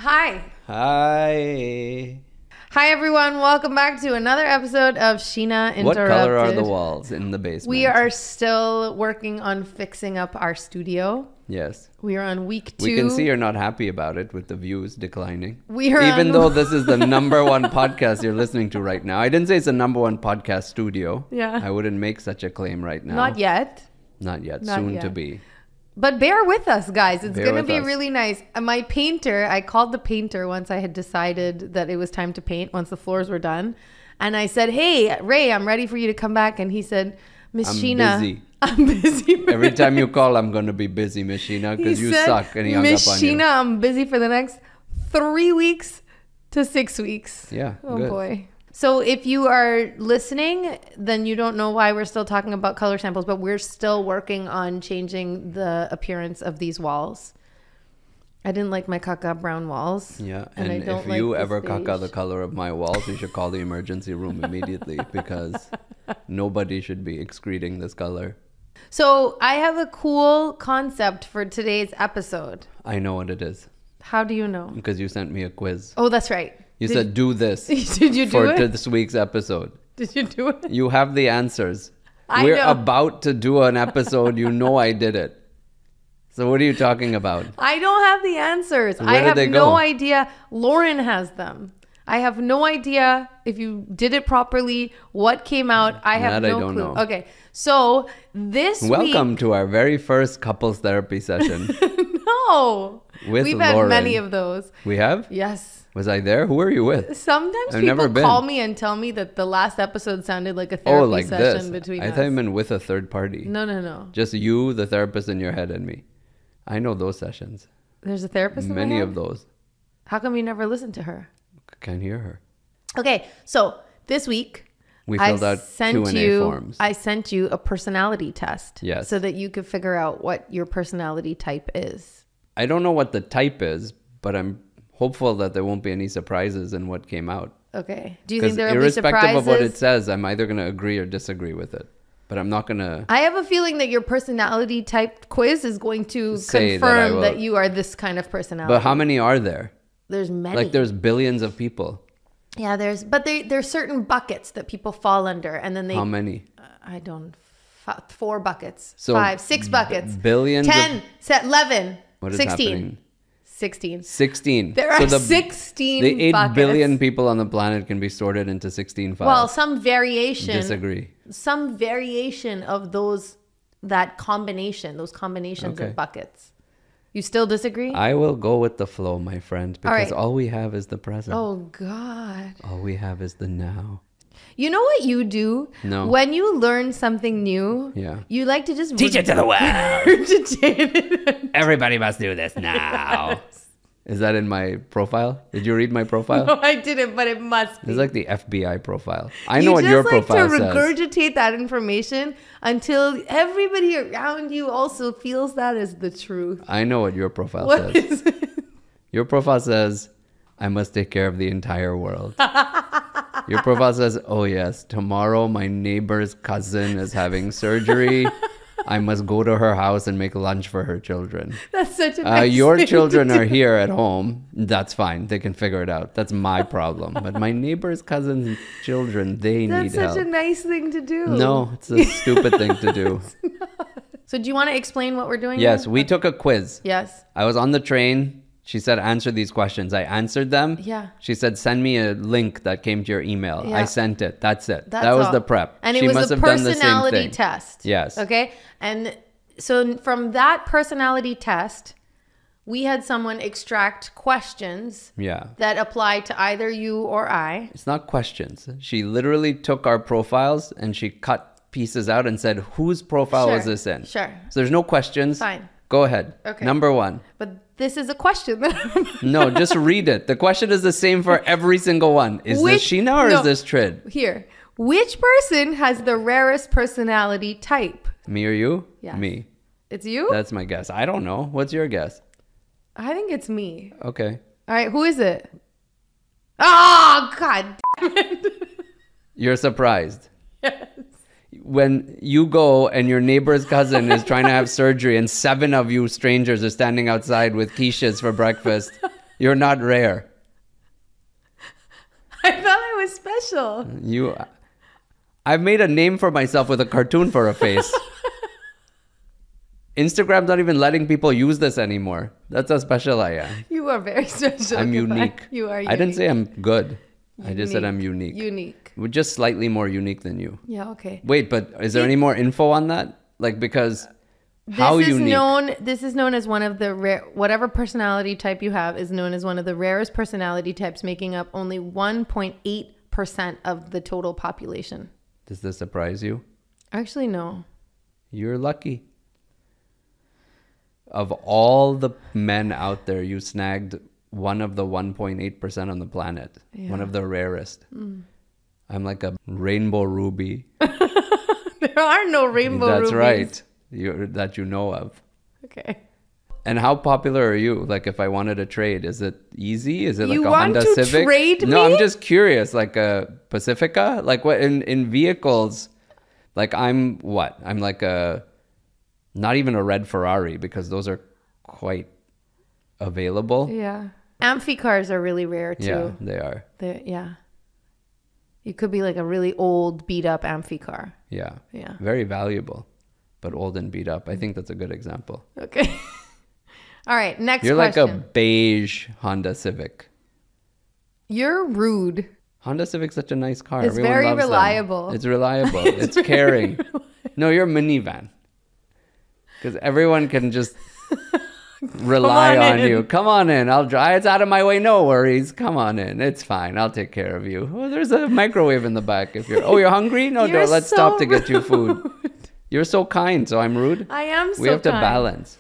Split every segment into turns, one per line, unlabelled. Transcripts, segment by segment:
Hi.
Hi.
Hi, everyone. Welcome back to another episode of Sheena Interrupted.
What color are the walls in the basement?
We are still working on fixing up our studio.
Yes.
We are on week 2.
We can see you're not happy about it with the views declining.
We are
Even though this is the number one podcast you're listening to right now. I didn't say it's the number one podcast studio.
Yeah.
I wouldn't make such a claim right now.
Not yet.
Not yet.
Not
Soon
yet.
to be.
But bear with us, guys. It's going to be
us.
really nice. My painter, I called the painter once I had decided that it was time to paint, once the floors were done. And I said, hey, Ray, I'm ready for you to come back. And he said, Miss Sheena.
Busy.
I'm busy.
Every time you call, I'm going to be busy, Miss Sheena, because you suck. And he hung
Miss
up on you.
Sheena, I'm busy for the next 3 weeks to 6 weeks.
Yeah,
Oh,
good.
boy. So if you are listening, then you don't know why we're still talking about color samples, but we're still working on changing the appearance of these walls. I didn't like my caca brown walls.
Yeah,
and I
and
don't
if
like
you
this
ever
beige.
caca the color of my walls, you should call the emergency room immediately because nobody should be excreting this color.
So I have a cool concept for today's episode.
I know what it is
How do you know?
because you sent me a quiz.
Oh, that's right.
You said do this
Did you do
for
it?
this week's episode.
Did you do it?
You have the answers.
I
We're
know.
about to do an episode. You know I did it. So what are you talking about?
I don't have the answers.
Where
I
did
have
they
no
go?
idea. Lauren has them. I have no idea if you did it properly, what came out. I have
That I
no
don't
clue.
know.
Okay. So this
Welcome to our very first couples therapy session.
week. No.
With
We've had
Lauren.
many of those.
We have?
Yes.
Was I there? Who are you with?
Sometimes
I've never
people
been.
call me and tell me that the last episode sounded like a therapy
Oh, like
session
this.
between
I
us.
thought you meant with a third party.
No.
Just you, the therapist in your head, and me. I know those sessions.
There's a therapist in my
Many
head?
of those.
How come you never listened to her?
Can't hear her.
Okay, so this week
We filled out Q&A forms.
I sent you a personality test.
Yes.
So that you could figure out what your personality type is.
I don't know what the type is, but I'm hopeful that there won't be any surprises in what came out.
Okay. Do you think
Because
there will be
irrespective
surprises?
of what it says, I'm either going to agree or disagree with it. But I'm not going to...
I have a feeling that your personality type quiz is going to
Say that I
confirm
will.
that you are this kind of personality.
But how many are there?
There's many.
Like there's billions of people.
Yeah, there's certain buckets that people fall under, and then they.
How many?
I don't. 4 buckets.
So
5, 6 buckets.
billions
10, 11,
What is
16.
happening?
16.
16.
There are
So
16
The 8
buckets.
billion people on the planet can be sorted into 16 files.
Well, some variation.
Disagree.
Some variation of those combinations
Okay.
of buckets. You still disagree?
I will go with the flow, my friend, because
right.
all we have is the present.
Oh God.
All we have is the now.
You know what you do?
No.
When you learn something new,
Yeah.
you like to just
Teach it to the world.
regurgitate it.
Everybody must do this now. Is that in my profile? Did you read my profile?
No, I didn't, but it must be.
It's like the FBI profile. I know what your
You just
profile
like to
says.
regurgitate that information until everybody around you also feels that is the truth.
I know what your profile
What
says.
is it?
Your profile says, I must take care of the entire world. Your profile says, oh yes, tomorrow my neighbor's cousin is having surgery. I must go to her house and make lunch for her children.
That's such a nice
Your
thing
children
to
are
do.
here at home. That's fine. They can figure it out. That's my problem. But my neighbor's cousin's children, they
That's
need
such
help.
a nice thing to do.
No, it's a stupid thing to do.
So do you want to explain what we're doing?
Yes,
here?
we took a quiz.
Yes.
I was on the train. She said, answer these questions. I answered them.
Yeah.
She said, send me a link that came to your email.
Yeah.
I sent it. That's it.
That's
that was
all.
the prep.
And
she
it was
must
a
have done the same
personality
thing.
test.
Yes.
Okay. And so from that personality test, we had someone extract questions
Yeah.
that apply to either you or I.
It's not questions. She literally took our profiles and she cut pieces out and said, whose profile was
Sure,
this in?
sure.
So there's no questions.
Fine.
Go ahead.
Okay.
Number 1.
But this is a question.
No, just read it. The question is the same for every single one. Is this Sheena or
no.
is this Trid?
Here. Which person has the rarest personality type?
Me or you?
Yes.
Me.
It's you?
That's my guess. I don't know. What's your guess?
I think it's me.
Okay.
All right. Who is it? Oh, God damn it.
You're surprised.
Yes.
When you go and your neighbor's cousin is trying to have surgery and 7 of you strangers are standing outside with quiches for breakfast, You're not rare.
I thought I was special.
I've made a name for myself with a cartoon for a face. Instagram's not even letting people use this anymore. That's how special I am.
You are very special.
I'm unique.
You are unique.
I didn't say I'm good. I just said I'm unique.
Unique.
We're just slightly more unique than you.
Yeah, okay.
Wait, but is there any more info on that? Like, because how unique?
This is known as one of the rare, whatever personality type you have is known as one of the rarest personality types, making up only 1.8% of the total population.
Does this surprise you?
Actually, no.
You're lucky. Of all the men out there, you snagged one of the 1.8% on the planet. Yeah. One of the rarest. I'm like a rainbow ruby.
There are no rainbow rubies.
That's right. That you know of.
Okay.
And how popular are you? Like, if I wanted to trade, is it easy? Is it like
you
a Honda Civic?
You want to trade me?
No, I'm just curious. Like a Pacifica? Like what in vehicles? Like I'm what? I'm like not even a red Ferrari because those are quite available.
Yeah. Amphi cars are really rare too.
Yeah, they are.
Yeah. It could be like a really old, beat up Amphi car.
Yeah.
Yeah.
Very valuable, but old and beat up. I think that's a good example.
Okay. All right. Next
You're
question.
like a beige Honda Civic.
You're rude.
Honda Civic's such a nice car.
It's
Everyone
very
loves
reliable.
Them. It's reliable. It's caring. No, you're a minivan. Because everyone can just rely on you. Come on in. I'll drive. It's out of my way. No worries. Come on in. It's fine. I'll take care of you. Oh, there's a microwave in the back. If you're hungry? No, don't. Let's stop to get you food. You're so kind, so I'm rude.
I am so kind.
We have to balance.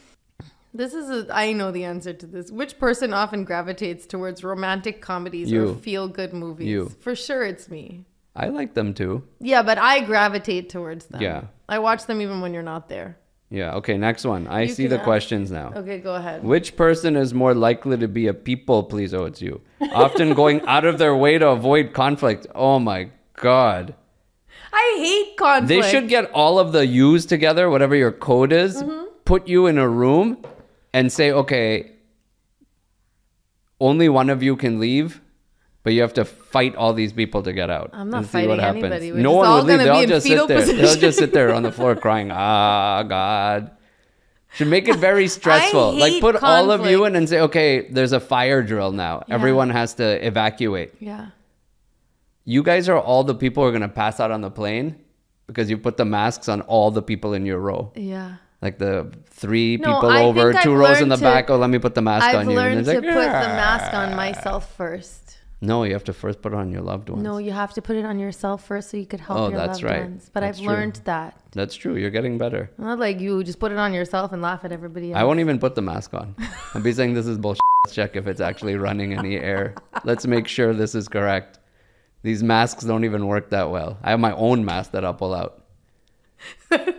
I know the answer to this. Which person often gravitates towards romantic comedies or feel-good movies?
You.
For sure it's me.
I like them too.
Yeah, but I gravitate towards them.
Yeah.
I watch them even when you're not there.
Yeah, okay, next one. I see the questions now.
Okay, go ahead.
Which person is more likely to be a people pleaser? Oh, it's you. Often going out of their way to avoid conflict. Oh my God.
I hate conflict.
They should get all of the yous together, whatever your code is, put you in a room and say, okay, only one of you can leave, but you have to fight all these people to get out.
I'm not fighting anybody.
No one would leave. They'll just sit there. They'll just sit there on the floor crying, ah, God. Should make it very stressful. Like put all of you in and say, okay, there's a fire drill now. Yeah. Everyone has to evacuate.
Yeah.
You guys are all the people who are going to pass out on the plane because you put the masks on all the people in your row.
Yeah.
Like the three people over, 2 rows in the back. Oh, let me put the mask on you.
I've learned to put the mask on myself first.
No, you have to first put it on your loved ones.
No, you have to put it on yourself first so you could help your loved ones. But I've learned that.
That's true. You're getting better.
Not like you just put it on yourself and laugh at everybody else.
I won't even put the mask on. I'll be saying this is bullshit. Let's check if it's actually running any air. Let's make sure this is correct. These masks don't even work that well. I have my own mask that I'll pull out.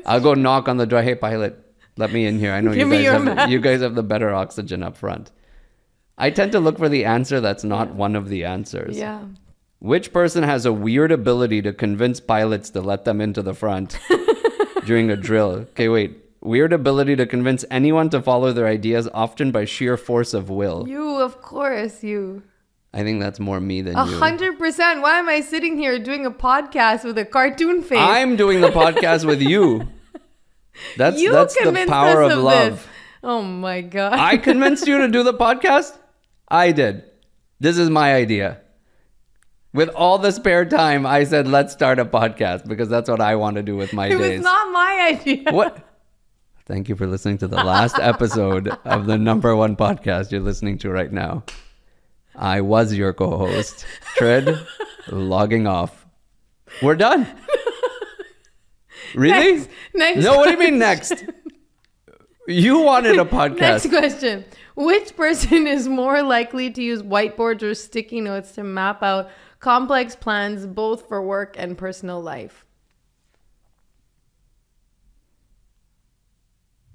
I'll go knock on the door. Hey, pilot, let me in here. I know you guys have the better oxygen up front. I tend to look for the answer that's not one of the answers.
Yeah.
Which person has a weird ability to convince pilots to let them into the front during a drill? Okay, wait. Weird ability to convince anyone to follow their ideas, often by sheer force of will.
You, of course, you.
I think that's more me than you.
100%. Why am I sitting here doing a podcast with a cartoon face?
I'm doing the podcast with you. That's the power of love.
This. Oh my God.
I convinced you to do the podcast? I did. This is my idea. With all the spare time, I said, let's start a podcast because that's what I want to do with my days.
It was not my idea.
What? Thank you for listening to the last episode of the #1 podcast you're listening to right now. I was your co-host, Tred, logging off. We're done. Really?
Next
no, what do you mean next? You wanted a podcast.
Next question. Which person is more likely to use whiteboards or sticky notes to map out complex plans both for work and personal life?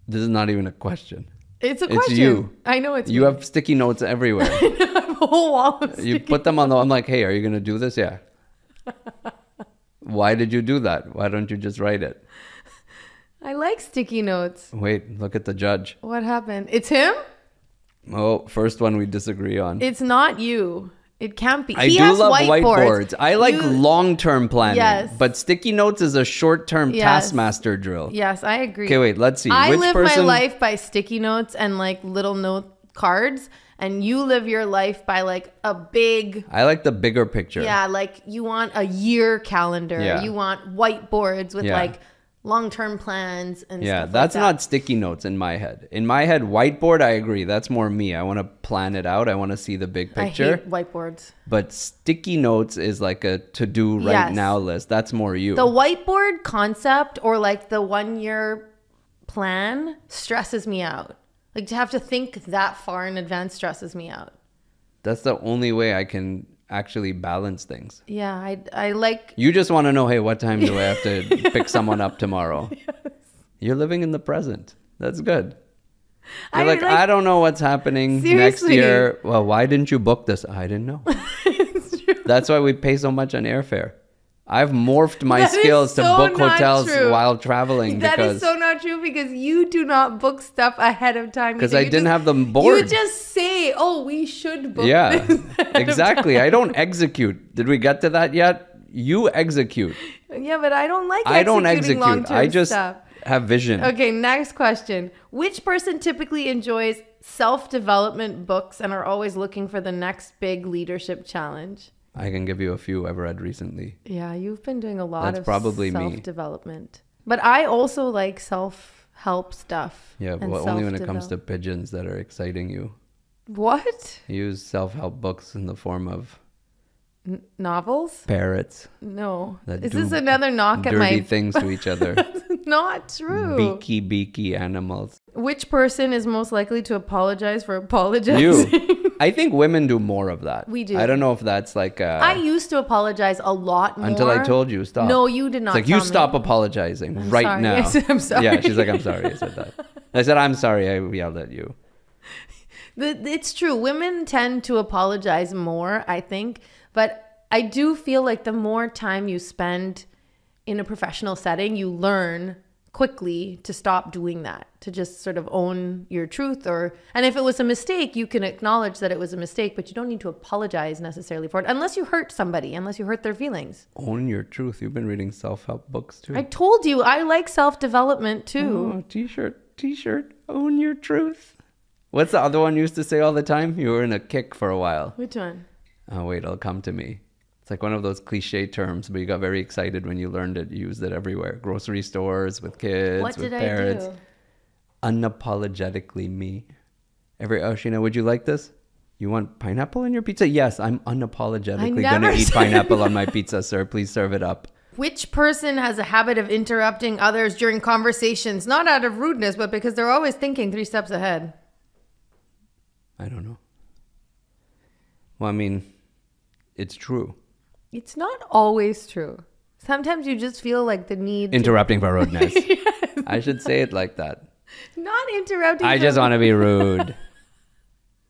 This is not even a question.
It's a question.
It's you.
I know it's
you
me.
have sticky notes everywhere.
I have a whole wall of
You put them on the... I'm like, hey, are you going to do this? Yeah. Why did you do that? Why don't you just write it?
I like sticky notes.
Wait, look at the judge.
What happened? It's him?
Oh, first one we disagree on.
It's not you. It can't be.
I
He
do
has
love whiteboards. I like
You-
long-term planning.
Yes.
But sticky notes is a short-term
Yes.
taskmaster drill.
Yes, I agree.
Okay, wait, let's see.
I
Which
live
person...
my life by sticky notes and like little note cards, and you live your life by like a big,
I like the bigger picture.
yeah, like you want a year calendar.
Yeah.
You want whiteboards with
Yeah.
like long-term plans and
Yeah,
stuff
that's
like that.
not sticky notes in my head. In my head, whiteboard, I agree. That's more me. I want to plan it out. I want to see the big
I
picture.
hate whiteboards.
But sticky notes is like a to-do right
Yes.
now list. That's more you.
The whiteboard concept or like the 1 year plan stresses me out. Like to have to think that far in advance stresses me out.
That's the only way I can actually balance things.
Yeah, I like.
You just want to know, hey, what time do I have to pick someone up tomorrow? Yes. You're living in the present. That's good. You're like, I don't know what's happening next
Seriously.
year. Well, why didn't you book this? I didn't know.
It's true.
That's why we pay so much on airfare. I've morphed my
That is
skills to
so
book
not
hotels
true.
while traveling
That
because
is so not true because you do not book stuff ahead of time.
because
either.
I
You
didn't
just-
have them bored.
You just say, "Oh, we should book."
Yeah,
this ahead of
exactly.
time."
I don't execute. Did we get to that yet? You execute.
Yeah, but I don't like.
I don't
executing
execute.
long-term
I just
stuff.
have vision.
Okay, next question. Which person typically enjoys self-development books and are always looking for the next big leadership challenge?
I can give you a few I've read recently.
Yeah, you've been doing a lot
That's
of
probably me.
self-development. But I also like self-help stuff.
Yeah,
and
but only when it comes to
self-develop-
pigeons that are exciting you.
What?
I use self-help books in the form of
Novels?
parrots.
No.
That
Is
do
this another knock at
dirty
my...
things to each other.
Not true.
Beaky animals.
Which person is most likely to apologize for apologizing?
You. I think women do more of that.
We do.
I don't know if that's like
I used to apologize a lot more.
until I told you stop.
No, you did not.
It's like,
tell
you stop
me.
apologizing
I'm
right
sorry.
now.
I said, I'm sorry.
Yeah, she's like, I'm sorry. I said that. I said, I'm sorry. I yelled at you.
It's true. Women tend to apologize more, I think. But I do feel like the more time you spend in a professional setting, you learn quickly to stop doing that, to just sort of own your truth. And if it was a mistake, you can acknowledge that it was a mistake, but you don't need to apologize necessarily for it unless you hurt somebody, unless you hurt their feelings.
Own your truth. You've been reading self-help books too.
I told you I like self-development too.
Oh, t-shirt. Own your truth. What's the other one you used to say all the time? You were in a kick for a while.
Which one?
Oh, wait, it'll come to me. It's like one of those cliche terms, but you got very excited when you learned it. You used it everywhere. Grocery stores, with kids,
What
with
did
parents.
I do?
Unapologetically me. Oh, Sheena, would you like this? You want pineapple in your pizza? Yes, I'm unapologetically going to
never
eat
said
pineapple on my pizza, sir. Please serve it up.
Which person has a habit of interrupting others during conversations, not out of rudeness, but because they're always thinking 3 steps ahead?
I don't know. Well, I mean, it's true.
It's not always true. Sometimes you just feel like the need
Interrupting for rudeness. I should say it like that.
not interrupting.
I just want to be rude.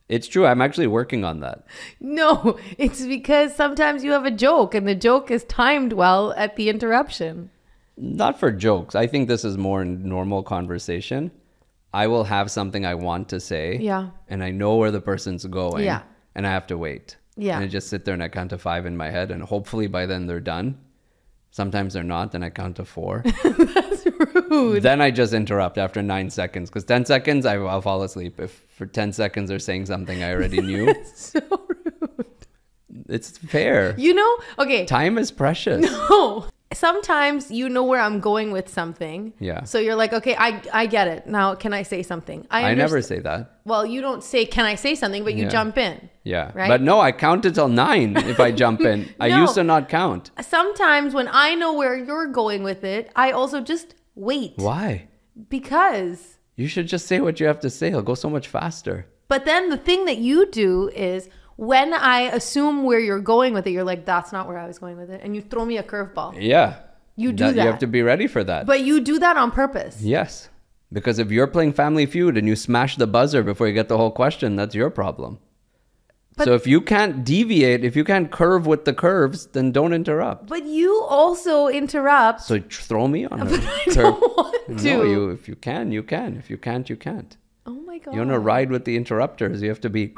It's true. I'm actually working on that.
No, it's because sometimes you have a joke and the joke is timed well at the interruption.
Not for jokes. I think this is more normal conversation. I will have something I want to say.
Yeah.
And I know where the person's going.
Yeah.
And I have to wait.
Yeah.
And I just sit there and I count to 5 in my head. And hopefully by then they're done. Sometimes they're not. Then I count to 4.
That's rude.
Then I just interrupt after 9 seconds. Because 10 seconds, I'll fall asleep. If for 10 seconds they're saying something I already knew.
So rude.
It's fair.
You know, okay.
Time is precious.
No. Sometimes you know where I'm going with something.
Yeah.
So you're like, okay, I get it. Now, can I say something?
I never say that.
Well, you don't say, can I say something? But you
Yeah.
jump in.
Yeah.
Right?
But no, I count until 9 if I jump in. I
No.
used to not count.
Sometimes when I know where you're going with it, I also just wait.
Why?
Because.
You should just say what you have to say. It'll go so much faster.
But then the thing that you do is when I assume where you're going with it, you're like, that's not where I was going with it. And you throw me a curveball.
Yeah.
You do that.
You have to be ready for that.
But you do that on purpose.
Yes. Because if you're playing Family Feud and you smash the buzzer before you get the whole question, that's your problem.
But-
so if you can't deviate, if you can't curve with the curves, then don't interrupt.
But you also interrupt.
So throw me on a
I don't want to.
No, if you can, you can. If you can't, you can't.
Oh my God.
You want to ride with the interrupters. You have to be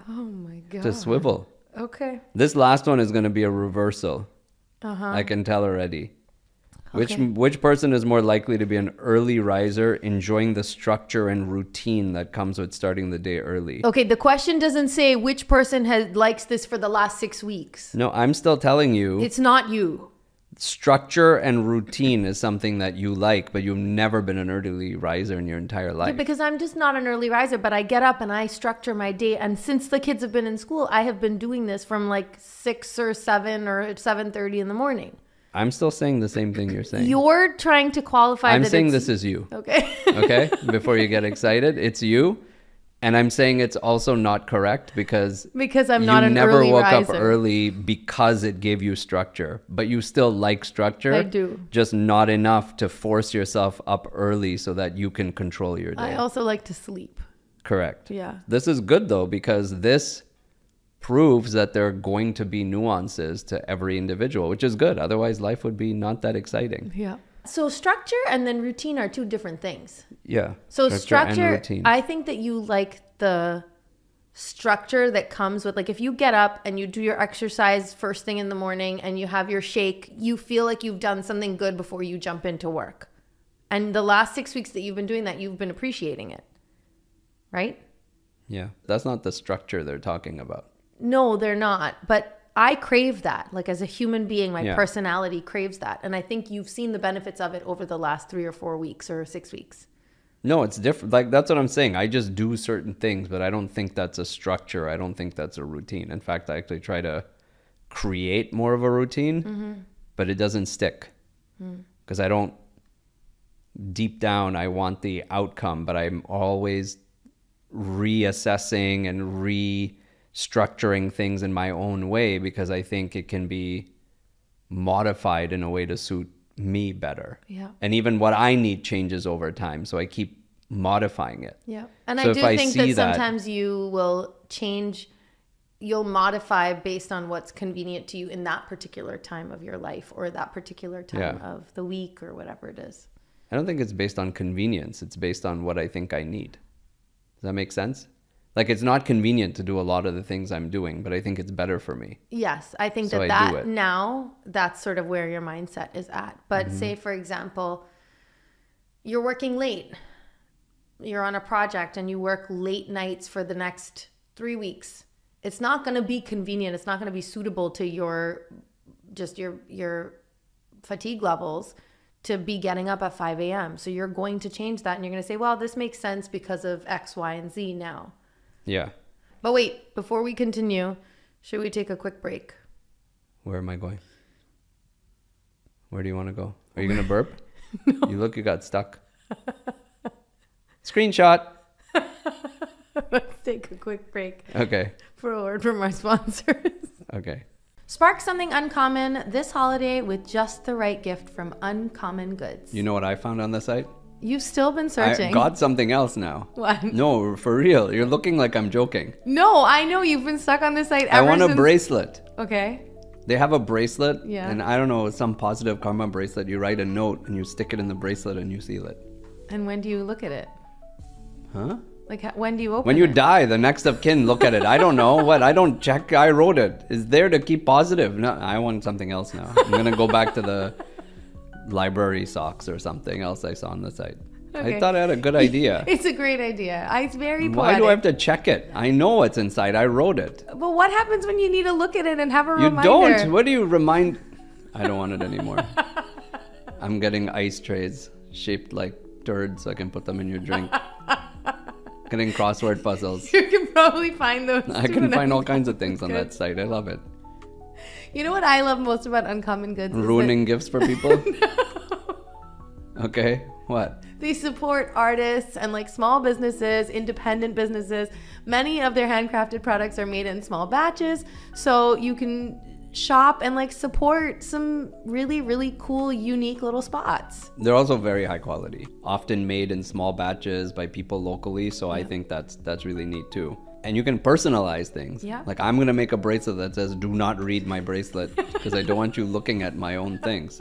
Oh my God.
to swivel.
Okay.
This last one is going to be a reversal.
Uh-huh.
I can tell already.
Okay.
Which person is more likely to be an early riser, enjoying the structure and routine that comes with starting the day early?
Okay, the question doesn't say which person likes this for the last 6 weeks.
No, I'm still telling you.
It's not you.
Structure and routine is something that you like, but you've never been an early riser in your entire life.
Yeah, because I'm just not an early riser, but I get up and I structure my day. And since the kids have been in school, I have been doing this from like 6 or 7 or 7:30 in the morning.
I'm still saying the same thing you're saying.
You're trying to qualify
I'm
that
saying
it's-
this is you.
Okay.
Okay? Before you get excited, it's you. And I'm saying it's also not correct because
I'm not an early
you never woke
riser.
up early because it gave you structure, but you still like structure.
I do.
Just not enough to force yourself up early so that you can control your day.
I also like to sleep.
Correct.
Yeah.
This is good though, because this proves that there are going to be nuances to every individual, which is good. Otherwise, life would be not that exciting.
Yeah. So structure and then routine are two different things.
Yeah.
So
and
structure,
routine.
I think that you like the structure that comes with, like, if you get up and you do your exercise first thing in the morning and you have your shake, you feel like you've done something good before you jump into work. And the last 6 weeks that you've been doing that, you've been appreciating it. Right?
Yeah. That's not the structure they're talking about.
No, they're not. But I crave that. Like, as a human being, my
Yeah.
personality craves that. And I think you've seen the benefits of it over the last 3 or 4 weeks or 6 weeks.
No, it's different. Like, that's what I'm saying. I just do certain things, but I don't think that's a structure. I don't think that's a routine. In fact, I actually try to create more of a routine, but it doesn't stick. Because I don't, deep down, I want the outcome, but I'm always reassessing and restructuring things in my own way because I think it can be modified in a way to suit me better.
Yeah.
And even what I need changes over time. So I keep modifying it.
Yeah. And
So
I
if
do
I
think
see
that sometimes you will change, you'll modify based on what's convenient to you in that particular time of your life or that particular time of the week or whatever it is.
I don't think it's based on convenience. It's based on what I think I need. Does that make sense? Like, it's not convenient to do a lot of the things I'm doing, but I think it's better for me.
Yes, I think
So I do
that
it.
now, that's sort of where your mindset is at. But say, for example, you're working late. You're on a project and you work late nights for the next 3 weeks. It's not going to be convenient. It's not going to be suitable to your fatigue levels to be getting up at 5 a.m. So you're going to change that and you're going to say, well, this makes sense because of X, Y, and Z now.
Yeah.
But wait, before we continue, should we take a quick break?
Where am I going? Where do you want to go? Are you going to burp? No. You got stuck. Screenshot.
Let's take a quick break
Okay.
for a word from our sponsors.
Okay.
Spark something uncommon this holiday with just the right gift from Uncommon Goods.
You know what I found on the site?
You've still been searching.
I got something else now.
What?
No, for real. You're looking like I'm joking.
No, I know you've been stuck on this site
I
ever
want a
since.
bracelet.
Okay.
They have a bracelet.
Yeah.
And I don't know, some positive karma bracelet. You write a note and you stick it in the bracelet and you seal it.
And when do you look at it?
Huh?
Like, when do you open
When you
it?
die, the next of kin look at it. I don't know. What? I don't check. I wrote it. It's there to keep positive. No, I want something else now. I'm going to go back to the library socks or something else I saw on the site.
Okay.
I thought I had a good idea.
It's a great idea. It's very poetic.
Why do I have to check it? I know what's inside. I wrote it.
But what happens when you need to look at it and have a
You
reminder?
don't. What do you remind? I don't want it anymore. I'm getting ice trays shaped like turds so I can put them in your drink. Getting crossword puzzles.
You can probably find those.
I
too,
can
and
find all
think
kinds of
it's
things on
good.
that site. I love it.
You know what I love most about Uncommon Goods? is that
Ruining gifts for people? Okay. What?
they support artists and like small businesses, independent businesses. Many of their handcrafted products are made in small batches, so you can shop and like support some really, really cool, unique little spots.
They're also very high quality, often made in small batches by people locally. So I think that's really neat too. And you can personalize things.
Yeah.
Like, I'm going to make a bracelet that says, do not read my bracelet, because I don't want you looking at my own things.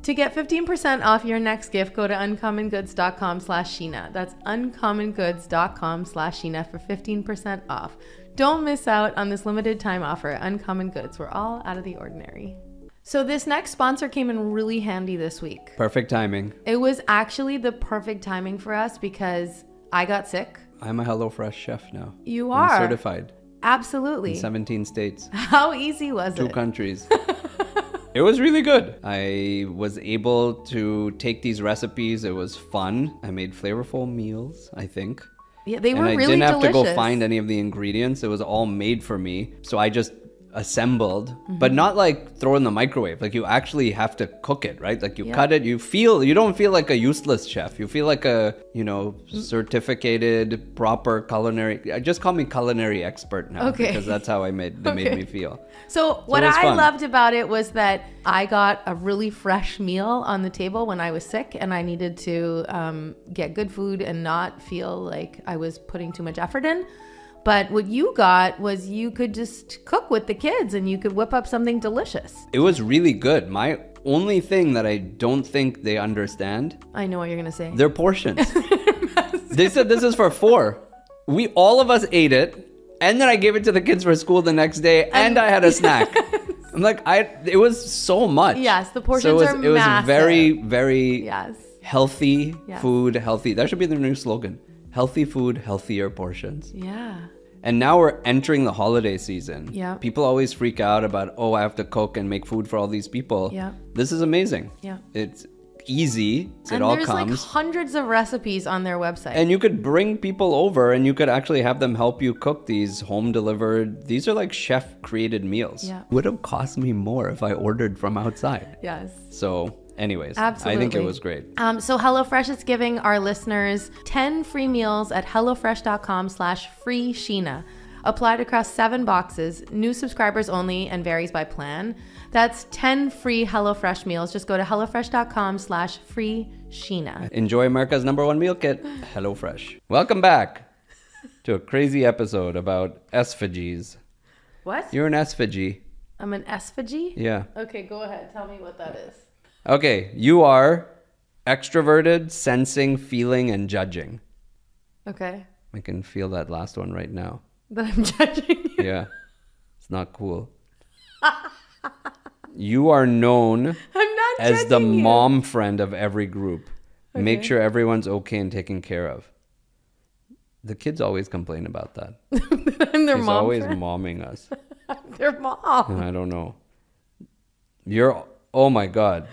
To get 15% off your next gift, go to uncommongoods.com/Sheena. That's uncommongoods.com/Sheena for 15% off. Don't miss out on this limited time offer at Uncommon Goods. We're all out of the ordinary. So this next sponsor came in really handy this week.
Perfect timing.
It was actually the perfect timing for us because I got sick.
I'm a HelloFresh chef now.
You are.
I'm certified.
Absolutely.
In 17 states.
How easy was it?
2 countries. It was really good. I was able to take these recipes. It was fun. I made flavorful meals, I think.
Yeah, they were
and I
really
didn't have
delicious.
to go find any of the ingredients. It was all made for me. So I just assembled, but not like throw in the microwave. Like you actually have to cook it, right? Like you cut it, you don't feel like a useless chef. You feel like a, certificated, proper culinary. Just call me culinary expert now.
Okay.
Because that's how they made me feel.
So what
it was
I
fun.
loved about it was that I got a really fresh meal on the table when I was sick and I needed to get good food and not feel like I was putting too much effort in. But what you got was you could just cook with the kids and you could whip up something delicious.
It was really good. My only thing that I don't think they understand,
I know what you're going to say.
their portions. They said this is for 4. All of us ate it, and then I gave it to the kids for school the next day, and I had a snack. I'm like, it was so much.
Yes, the portions are
it was
massive.
very, very healthy food, healthy. That should be the new slogan. Healthy food, healthier portions.
Yeah.
And now we're entering the holiday season.
Yeah.
People always freak out about, I have to cook and make food for all these people.
Yeah.
This is amazing.
Yeah.
It's easy.
And
all
there's
comes.
like hundreds of recipes on their website.
And you could bring people over and you could actually have them help you cook these home delivered. These are like chef created meals.
Yeah.
Would have cost me more if I ordered from outside.
Yes.
So anyways,
Absolutely.
I think it was great.
So HelloFresh is giving our listeners 10 free meals at HelloFresh.com/free Sheena. Applied across 7 boxes, new subscribers only, and varies by plan. That's 10 free HelloFresh meals. Just go to HelloFresh.com/free Sheena.
Enjoy America's #1 meal kit, HelloFresh. Welcome back to a crazy episode about esophages.
What?
You're an esophagy.
I'm an esophagy?
Yeah.
Okay, go ahead. Tell me what that is.
Okay, you are extroverted, sensing, feeling, and judging.
Okay.
I can feel that last one right now.
That I'm judging you.
Yeah. It's not cool. You are known
I'm not
as the
judging you.
mom friend of every group. Make
Okay.
sure everyone's okay and taken care of. The kids always complain about that.
I'm their
She's
mom
always
friend.
momming us.
Their mom.
I don't know. Oh my God.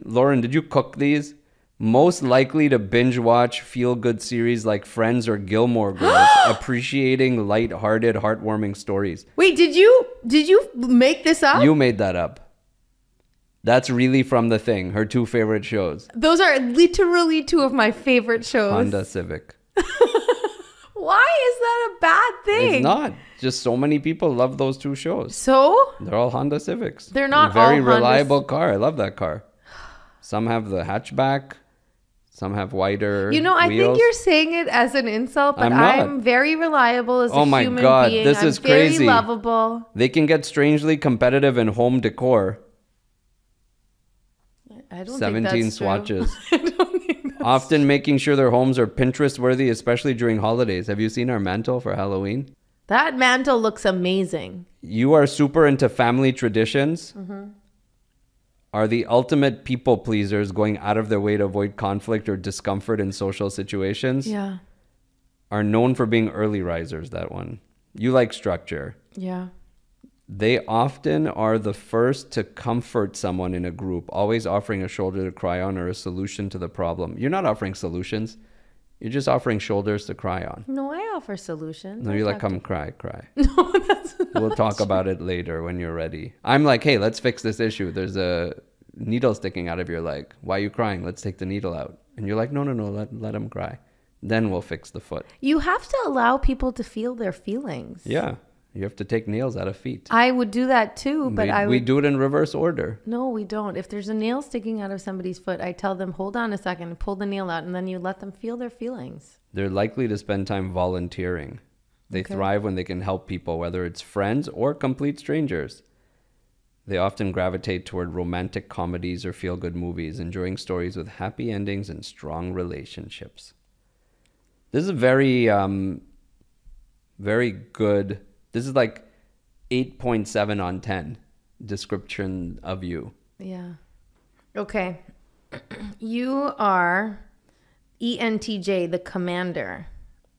Lauren, did you cook these? Most likely to binge watch feel-good series like Friends or Gilmore Girls, appreciating light-hearted, heartwarming stories.
Wait, did you make this up?
You made that up. That's really from The Thing, her 2 favorite shows.
Those are literally 2 of my favorite shows.
Honda Civic.
Why is that a bad thing?
It's not. Just so many people love those 2 shows.
So?
They're all Honda Civics.
They're not
Very
all Hondas.
reliable car. I love that car. Some have the hatchback. Some have wider
I
wheels.
think you're saying it as an insult, but
I'm not.
I'm very reliable as a
Oh my
human
God,
being.
this
I'm
is
very
crazy.
lovable.
They can get strangely competitive in home decor.
I don't
17
think that's
swatches.
True. I don't think that's
Often making sure their homes are Pinterest worthy, especially during holidays. Have you seen our mantle for Halloween?
That mantle looks amazing.
You are super into family traditions. Are the ultimate people pleasers, going out of their way to avoid conflict or discomfort in social situations.
Yeah.
Are known for being early risers, that one. You like structure.
Yeah.
They often are the first to comfort someone in a group, always offering a shoulder to cry on or a solution to the problem. You're not offering solutions. You're just offering shoulders to cry on.
No, I offer solutions.
No,
I
you're like,
talk
come cry.
No, that's not
We'll talk about it later when you're ready. I'm like, hey, let's fix this issue. There's a needle sticking out of your leg. Why are you crying? Let's take the needle out. And you're like, no, let him cry. Then we'll fix the foot.
You have to allow people to feel their feelings.
Yeah. You have to take nails out of feet.
I would do that too, but
we do it in reverse order.
No, we don't. If there's a nail sticking out of somebody's foot, I tell them, hold on a second, pull the nail out, and then you let them feel their feelings.
They're likely to spend time volunteering. They thrive when they can help people, whether it's friends or complete strangers. They often gravitate toward romantic comedies or feel-good movies, enjoying stories with happy endings and strong relationships. This is very, very good. This is like 8.7 on 10 description of you.
Yeah. Okay. You are ENTJ, the commander.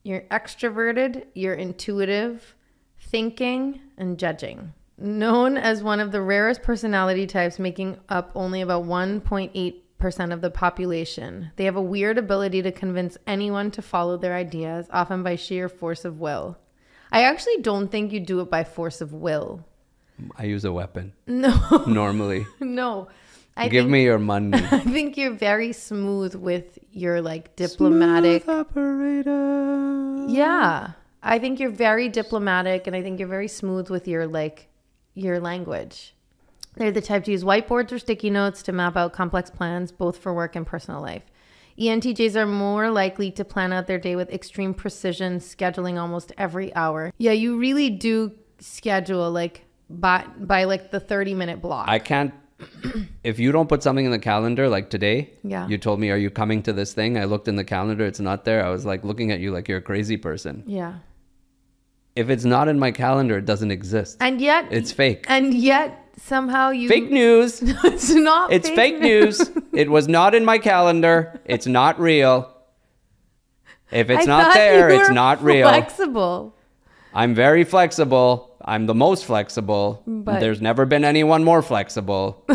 You're extroverted, you're intuitive, thinking, and judging. Known as one of the rarest personality types, making up only about 1.8% of the population. They have a weird ability to convince anyone to follow their ideas, often by sheer force of will. I actually don't think you do it by force of will.
I use a weapon.
No.
Normally.
No.
Give me your money.
I think you're very smooth with your like diplomatic.
Smooth operator.
Yeah. I think you're very diplomatic, and I think you're very smooth with your like your language. They're the type to use whiteboards or sticky notes to map out complex plans, both for work and personal life. ENTJs are more likely to plan out their day with extreme precision, scheduling almost every hour. Yeah, you really do schedule like by like the 30-minute block.
I can't. If you don't put something in the calendar, like today,
Yeah.
you told me, are you coming to this thing? I looked in the calendar. It's not there. I was like looking at you like you're a crazy person.
Yeah.
If it's not in my calendar, it doesn't exist.
And yet
It's fake.
And yet somehow you
Fake news.
It's not
It's fake news. It was not in my calendar. It's not real. If it's
I
not
thought
there,
you
it's
were
not real.
Flexible.
I'm very flexible. I'm the most flexible.
But-
There's never been anyone more flexible.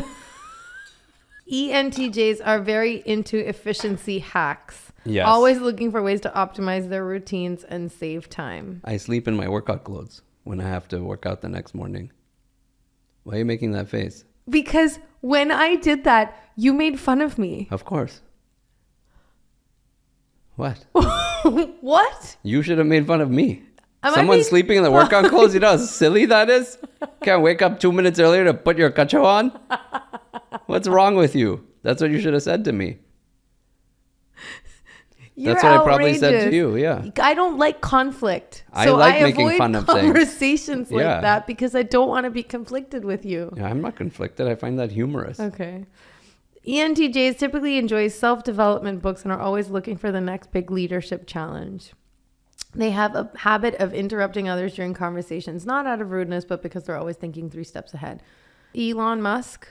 ENTJs are very into efficiency hacks.
Yes.
Always looking for ways to optimize their routines and save time.
I sleep in my workout clothes when I have to work out the next morning. Why are you making that face?
Because when I did that, you made fun of me.
Of course. What?
What?
You should have made fun of me.
Am I
Someone
being-
sleeping in the workout clothes, you know how silly that is? Can't wake up 2 minutes earlier to put your cacho on? What's wrong with you? That's what you should have said to me.
You're
That's what I probably said to
outrageous.
you, yeah.
I don't like conflict.
I
So
like
I
making
avoid
fun of things.
conversations like
Yeah.
that because I don't want to be conflicted with you.
Yeah, I'm not conflicted. I find that humorous.
Okay. ENTJs typically enjoy self-development books and are always looking for the next big leadership challenge. They have a habit of interrupting others during conversations, not out of rudeness, but because they're always thinking 3 steps ahead. Elon Musk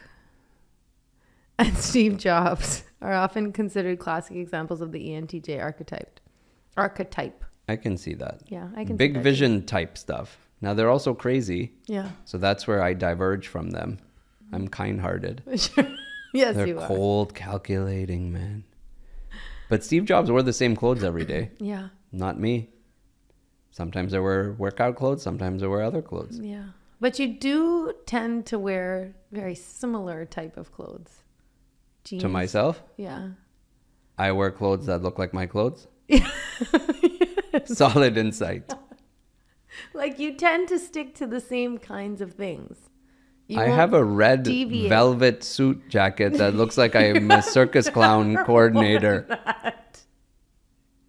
and Steve Jobs are often considered classic examples of the ENTJ archetype.
I can see that.
Yeah, I can see
Big
that too.
vision type stuff. Now, they're also crazy.
Yeah.
So that's where I diverge from them. I'm kind-hearted.
Sure. Yes,
They're
you are.
cold, calculating, man. But Steve Jobs wore the same clothes every day.
Yeah.
Not me. Sometimes I wear workout clothes. Sometimes I wear other clothes.
Yeah. But you do tend to wear very similar type of clothes. Jeans.
To myself,
Yeah.
I wear clothes that look like my clothes. Solid insight.
Like you tend to stick to the same kinds of things. You
I
won't
have a red
deviate.
velvet suit jacket that looks like I'm a circus clown coordinator.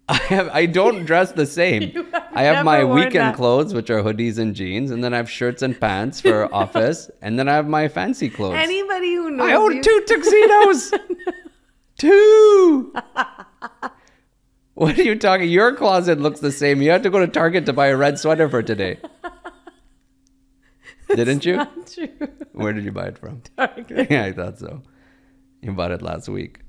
I don't dress the same. I have my
never worn
weekend
that.
clothes, which are hoodies and jeans, and then I have shirts and pants for office, and then I have my fancy clothes.
Anybody who knows
I own
you,
2 tuxedos. 2. What are you talking? Your closet looks the same. You had to go to Target to buy a red sweater for today. Didn't you?
Not true.
Where did you buy it from?
Target.
Yeah, I thought so. You bought it last week.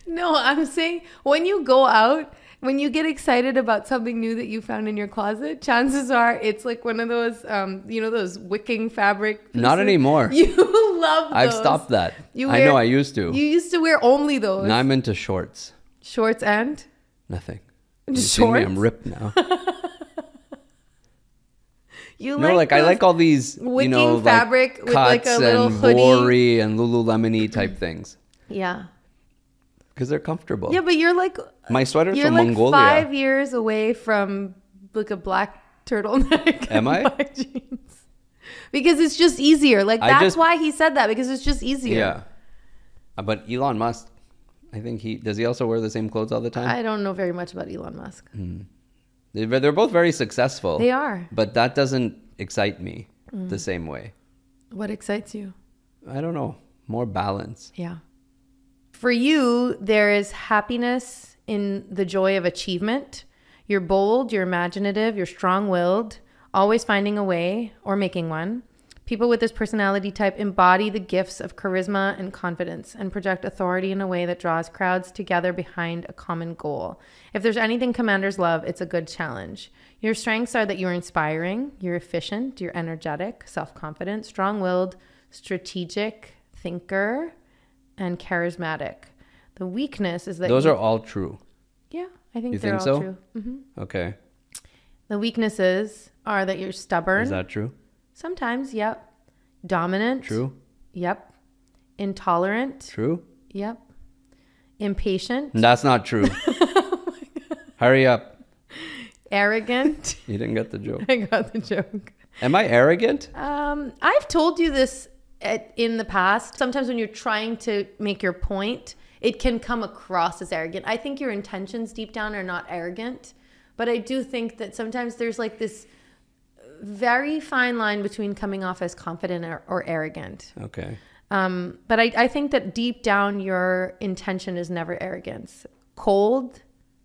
No, I'm saying when you go out, when you get excited about something new that you found in your closet, chances are it's like one of those, those wicking fabric pieces.
Not anymore.
You love those.
I've stopped that.
You
I know I used to.
You used to wear only those.
Now I'm into shorts.
Shorts and?
Nothing.
Just
You see me,
shorts?
I'm ripped now.
You
No, like I
those
like all these,
wicking fabric
like
with like
cuts
a little
and
hoodie.
Vory and Lululemon-y type things
Yeah.
because they're comfortable.
Yeah, but you're like
My sweater's
you're
from
like
Mongolia.
5 years away from like a black turtleneck.
Am
and
I?
black jeans. Because it's just easier. Like
I
that's
just-
why he said that, because it's just easier.
Yeah. But Elon Musk, I think does he also wear the same clothes all the time?
I don't know very much about Elon Musk.
They're both very successful.
They are.
But that doesn't excite me the same way.
What excites you?
I don't know, more balance.
Yeah. For you, there is happiness in the joy of achievement. You're bold, you're imaginative, you're strong-willed, always finding a way or making one. People with this personality type embody the gifts of charisma and confidence and project authority in a way that draws crowds together behind a common goal. If there's anything commanders love, it's a good challenge. Your strengths are that you're inspiring, you're efficient, you're energetic, self-confident, strong-willed, strategic, thinker, and charismatic. The weakness is that
Those are all true.
Yeah, I think
You
they're
think
all
so?
true. Mm-hmm.
Okay.
The weaknesses are that you're stubborn.
Is that true?
Sometimes, yep. Dominant.
True.
Yep. Intolerant.
True.
Yep. Impatient.
That's not true. Hurry up.
Arrogant.
You didn't get the joke.
I got the joke.
Am I arrogant?
I've told you this in the past. Sometimes when you're trying to make your point, it can come across as arrogant. I think your intentions deep down are not arrogant, but I do think that sometimes there's like this very fine line between coming off as confident or arrogant.
Okay.
But I think that deep down your intention is never arrogance. Cold.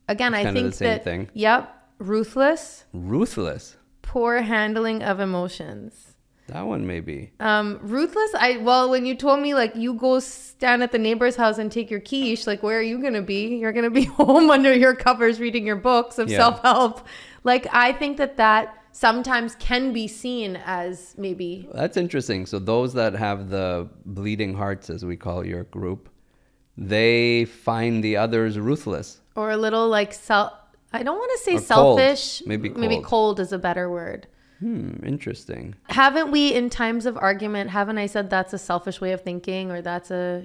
Again, I think
the same
that
thing.
Yep. Ruthless.
Ruthless.
Poor handling of emotions.
That one maybe.
Ruthless. When you told me like you go stand at the neighbor's house and take your quiche, like where are you gonna be? You're gonna be home under your covers reading your books of self-help. Like I think that sometimes can be seen as maybe.
That's interesting. So those that have the bleeding hearts, as we call your group, they find the others ruthless.
Or a little like I don't want to say
Or
selfish.
cold. Maybe cold.
Maybe cold is a better word.
Interesting.
Haven't we, in times of argument, haven't I said that's a selfish way of thinking, or that's I'm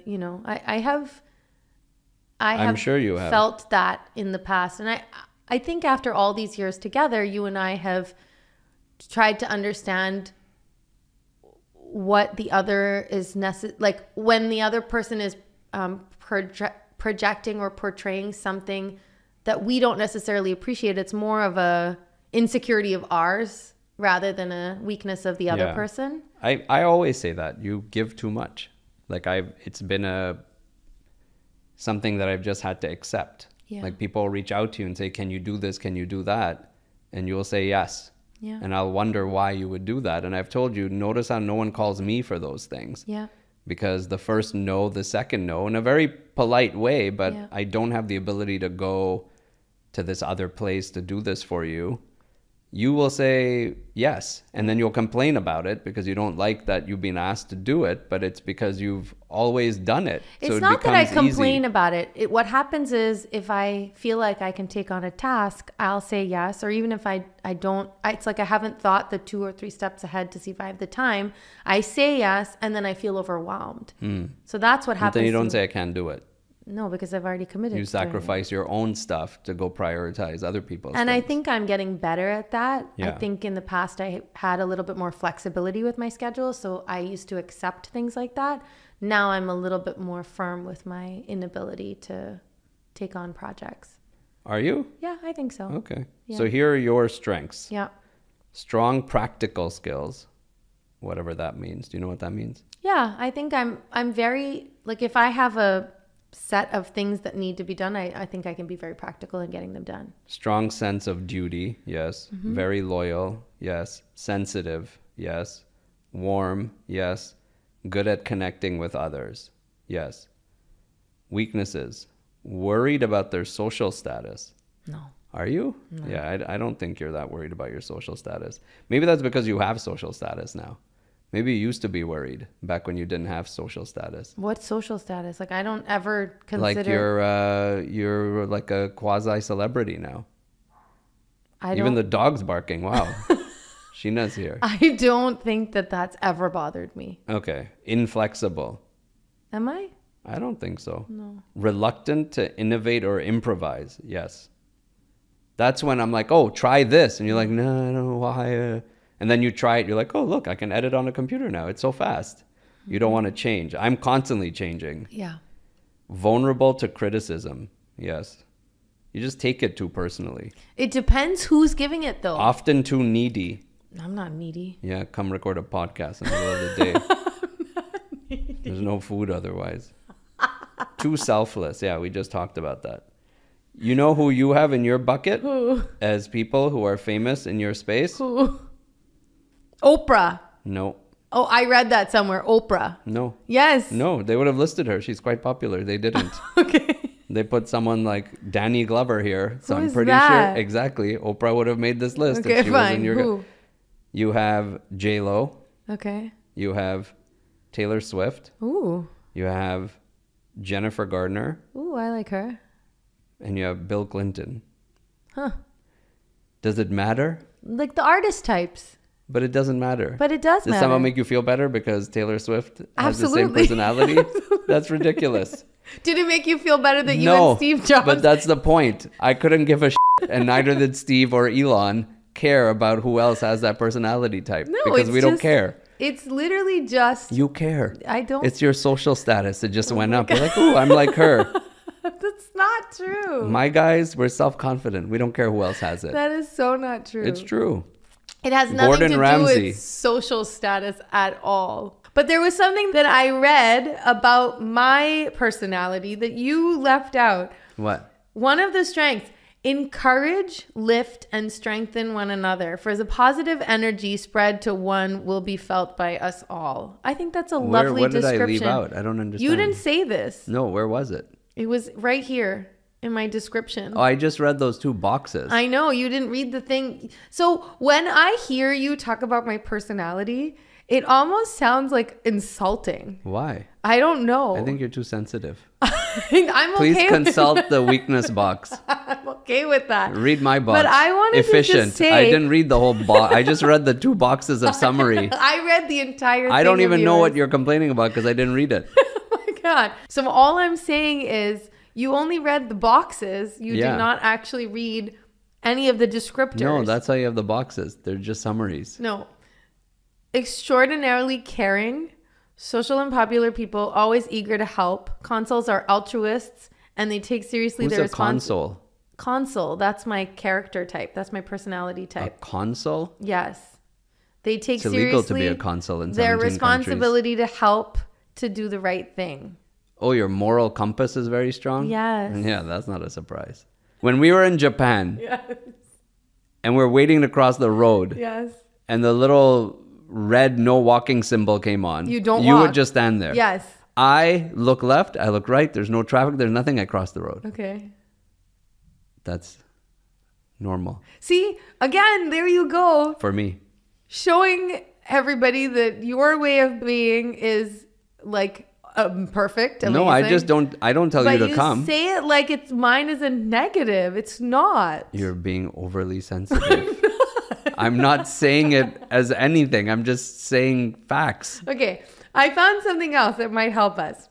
sure you have
felt that in the past. And I think after all these years together, you and I have tried to understand what the other is like when the other person is projecting or portraying something that we don't necessarily appreciate. It's more of a insecurity of ours rather than a weakness of the other person.
I always say that you give too much. Like it's been something that I've just had to accept.
Yeah.
Like people reach out to you and say, can you do this? Can you do that? And you'll say yes.
Yeah.
And I'll wonder why you would do that. And I've told you, notice how no one calls me for those things.
Yeah.
Because the first no, the second no, in a very polite way, but
Yeah.
I don't have the ability to go to this other place to do this for you. You will say yes, and then you'll complain about it because you don't like that you've been asked to do it, but it's because you've always done it.
It's
so
not that I complain
easy.
about it. What happens is if I feel like I can take on a task, I'll say yes. Or even if I don't, it's like I haven't thought the 2 or 3 steps ahead to see if I have the time. I say yes, and then I feel overwhelmed. So that's what happens.
But then you don't say I can't do it.
No, because I've already committed.
You sacrifice your own stuff to go prioritize other people's
And
things.
I think I'm getting better at that.
Yeah.
I think in the past I had a little bit more flexibility with my schedule. So I used to accept things like that. Now I'm a little bit more firm with my inability to take on projects.
Are you?
Yeah, I think so.
Okay.
Yeah.
So here are your strengths.
Yeah.
Strong practical skills, whatever that means. Do you know what that means?
Yeah, I think I'm very, like if I have a set of things that need to be done, I think I can be very practical in getting them done.
Strong sense of duty, yes. Very loyal, yes. Sensitive, yes. Warm, yes. Good at connecting with others, yes. Weaknesses, worried about their social status.
No.
Are you? No. Yeah, I don't think you're that worried about your social status. Maybe that's because you have social status now. Maybe you used to be worried back when you didn't have social status.
What social status? Like I don't ever consider.
Like you're like a quasi celebrity now.
Even
the dog's barking. Wow. Sheena's here.
I don't think that that's ever bothered me.
Okay. Inflexible.
Am I?
I don't think so.
No.
Reluctant to innovate or improvise. Yes. That's when I'm like, oh, try this. And you're like, no, why? And then you try it. You're like, oh, look, I can edit on a computer now. It's so fast. You don't want to change. I'm constantly changing.
Yeah.
Vulnerable to criticism. Yes. You just take it too personally.
It depends who's giving it, though.
Often too needy.
I'm not needy.
Yeah, come record a podcast in the middle of the day. There's no food otherwise. Too selfless. Yeah, we just talked about that. You know who you have in your bucket
Who?
as people who are famous in your space?
Who? Oprah.
No.
Oh, I read that somewhere. Oprah.
No.
Yes.
No, they would have listed her. She's quite popular. They didn't.
Okay.
They put someone like Danny Glover here. So
Who
I'm
is
pretty
that?
sure. Exactly. Oprah would have made this list
Okay,
if she was in
fine.
your...
Who?
You have J-Lo.
Okay.
You have Taylor Swift.
Ooh.
You have Jennifer Gardner.
Ooh, I like her.
And you have Bill Clinton.
Huh.
Does it matter?
Like the artist types.
But it doesn't matter.
But it does
Does
matter.
someone make you feel better because Taylor Swift has the same
Absolutely.
personality?
Absolutely.
That's ridiculous.
Did it make you feel better that you
No,
and Steve Jobs?
but that's the point. I couldn't give a shit, and neither did Steve or Elon care about who else has that personality type.
No,
because
it's
we don't
just-
care.
It's literally just...
You care.
I don't...
It's your social status. It just went up. You're like, ooh, I'm like her.
That's not true.
My guys, we're self-confident. We don't care who else has it.
That is so not true.
It's true.
It has nothing
Gordon
to do
Ramsay.
with social status at all. But there was something that I read about my personality that you left out.
What?
One of the strengths: encourage, lift, and strengthen one another. For the positive energy spread to one will be felt by us all. I think that's a lovely
What did
description.
I leave out? I don't understand.
You didn't say this.
No, where was it?
It was right here in my description.
Oh, I just read those two boxes.
I know you didn't read the thing. So when I hear you talk about my personality, it almost sounds like insulting.
Why?
I don't know.
I think you're too sensitive.
I'm
Please
okay
consult the weakness box.
I'm okay with that.
Read my box.
But I wanted to
Efficient.
just say...
I didn't read the whole box. I just read the two boxes of summary.
I read the entire thing.
I don't even know what
yours.
you're complaining about because I didn't read it.
Oh my God. So all I'm saying is you only read the boxes. You
Yeah.
did not actually read any of the descriptors.
No, that's how you have the boxes. They're just summaries.
No. Extraordinarily caring, social and popular people, always eager to help. Consuls are altruists and they take seriously
Who's
their
a consul?
Consul, that's my character type. That's my personality
A
type.
consul?
Yes. They take
It's illegal to be
seriously
a consul in
their
17
responsibility to help to do the right thing.
Oh, your moral compass is very strong?
Yes.
Yeah, that's not a surprise. When we were in Japan
Yes.
and we're waiting to cross the road
Yes.
and the little red no walking symbol came on,
You don't
you
walk.
would just stand there.
Yes.
I look left, I look right, there's no traffic, there's nothing, I cross the road.
Okay.
That's normal
See, again, there you go.
for me.
Showing everybody that your way of being is like perfect. Amazing.
No, I don't tell
but
you to come.
Say it like it's mine is a negative. It's not.
You're being overly sensitive. I'm not saying it as anything. I'm just saying facts.
Okay, I found something else that might help us.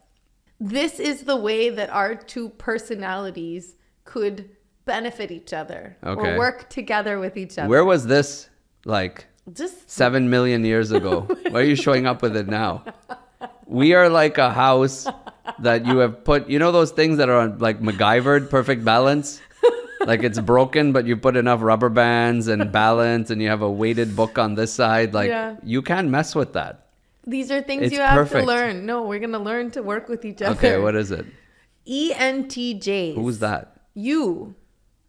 This is the way that our two personalities could benefit each other
Okay.
or work together with each other.
Where was this like
Just
7 million years ago? Why are you showing up with it now? We are like a house that you have put, you know those things that are on, like MacGyvered, perfect balance? Like it's broken, but you put enough rubber bands and balance and you have a weighted book on this side. Like
Yeah.
you can't mess with that.
these are things
It's
you have
perfect.
to learn. No, we're going to learn to work with each other.
Okay, what is it?
ENTJs.
Who's that?
You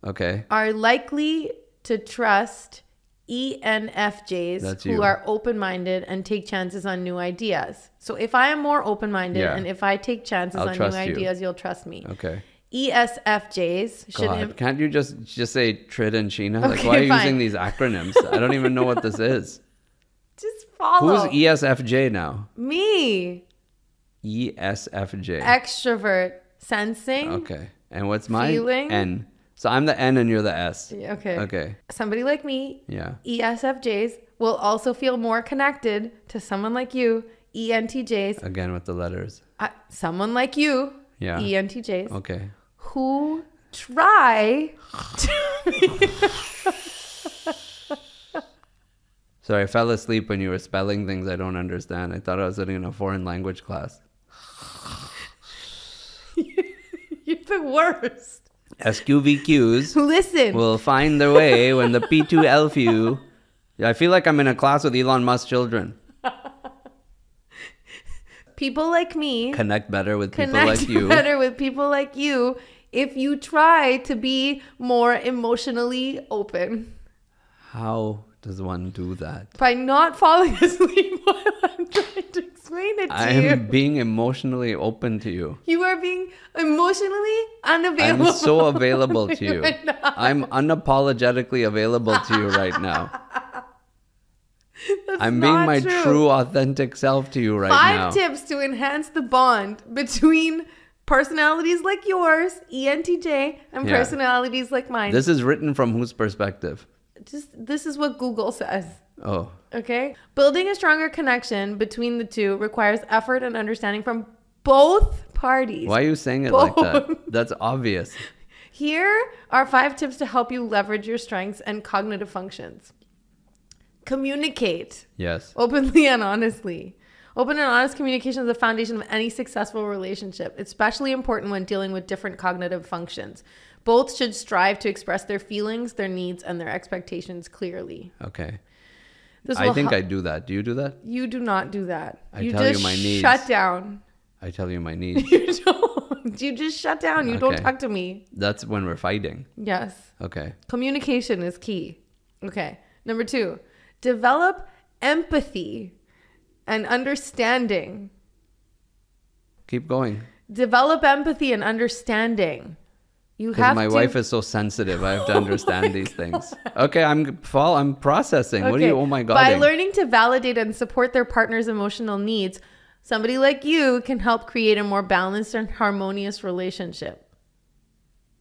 Okay.
are likely to trust ENFJs
That's
who
you.
are open-minded and take chances on new ideas. So if I am more open-minded
Yeah.
and if I take chances
I'll
on new
trust you.
ideas, you'll trust me.
Okay.
ESFJs should
God, can't you just say Trid and Sheena? Like,
Okay,
why are you
fine.
using these acronyms? I don't even know what this is.
just follow
Who's ESFJ now?
me.
ESFJ.
Extrovert, sensing.
Okay. And what's mine?
Feeling.
N. So I'm the N and you're the S.
Okay.
Okay.
Somebody like me,
Yeah.
ESFJs, will also feel more connected to someone like you, ENTJs.
Again with the letters.
Someone like you,
Yeah.
ENTJs,
Okay.
who try to
Sorry, I fell asleep when you were spelling things I don't understand. I thought I was sitting in a foreign language class.
You're the worst.
SQVQs
Listen.
will find their way when the P2LFU. I feel like I'm in a class with Elon Musk's children.
people like me
Connect better with people
connect
like you.
better with people like you if you try to be more emotionally open.
How does one do that?
By not falling asleep while I'm trying to explain it to you.
I'm being emotionally open to you.
You are being emotionally unavailable.
I'm so available to you.
Right now.
I'm unapologetically available to you right now.
That's
I'm being
not
my true, authentic self to you right now.
5 tips to enhance the bond between personalities like yours, ENTJ, and
Yeah.
personalities like mine.
This is written from whose perspective?
This is what Google says.
Oh,
Okay? Building a stronger connection between the two requires effort and understanding from both parties.
why are you saying it like that?
Both.
That's obvious.
Here are 5 tips to help you leverage your strengths and cognitive functions. Communicate
Yes.
openly and honestly. Open and honest communication is the foundation of any successful relationship, especially important when dealing with different cognitive functions. Both should strive to express their feelings, their needs, and their expectations clearly.
Okay.
This
I
will
think
help.
I do that. Do you do that?
You do not do that.
I tell you my needs.
Shut down.
I tell you my needs.
You don't. You just shut down. You don't
Okay.
talk to me.
That's when we're fighting.
Yes.
Okay.
Communication is key. Okay. Number 2, develop empathy and understanding.
Keep going.
Develop empathy and understanding. You
Because
have
my
to.
wife is so sensitive. I have to understand these things. Okay, I'm processing. What are you, oh my God.
By learning to validate and support their partner's emotional needs, somebody like you can help create a more balanced and harmonious relationship.